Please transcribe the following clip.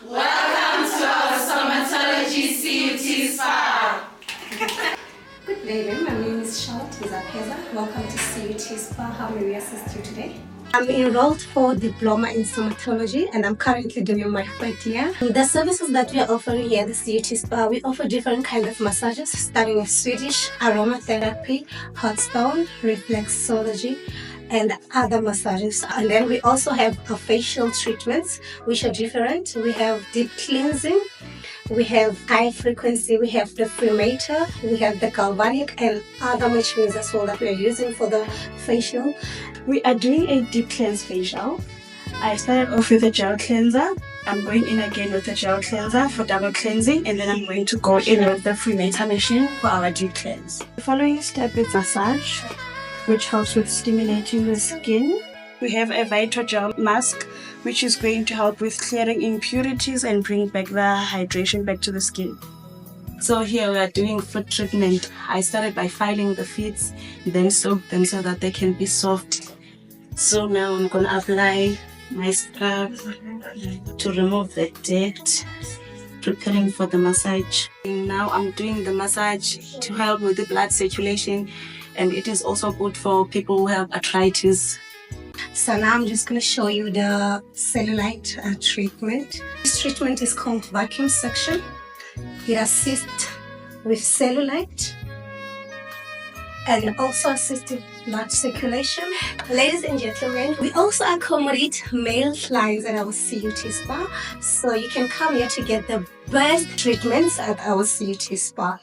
Welcome to our Somatology CUT Spa. Good day, my name is Charlotte Mzapeza. Welcome to CUT Spa. How may we assist you today? I'm enrolled for Diploma in Somatology and I'm currently doing my third year. The services that we are offering here at the CUT Spa, we offer different kinds of massages starting with Swedish, aromatherapy, hot stone, reflexology, and other massages. And then we also have facial treatments which are different. We have deep cleansing, we have high frequency, we have the Freemator, we have the galvanic and other machines as well that we are using for the facial. We are doing a deep cleanse facial. I started off with a gel cleanser. I'm going in again with a gel cleanser for double cleansing, and then I'm going to go in with the Freemator machine for our deep cleanse. The following step is massage, which helps with stimulating the skin. We have a Vitogel mask, which is going to help with clearing impurities and bring back the hydration back to the skin. So here we are doing foot treatment. I started by filing the feet, then soak them so that they can be soft. So now I'm going to apply my scrub to remove the dirt, preparing for the massage. Now I'm doing the massage to help with the blood circulation, and it is also good for people who have arthritis. So now I'm just going to show you the cellulite treatment. This treatment is called vacuum suction. It assists with cellulite and also assists with blood circulation. Ladies and gentlemen, we also accommodate male clients at our CUT Spa. So you can come here to get the best treatments at our CUT Spa.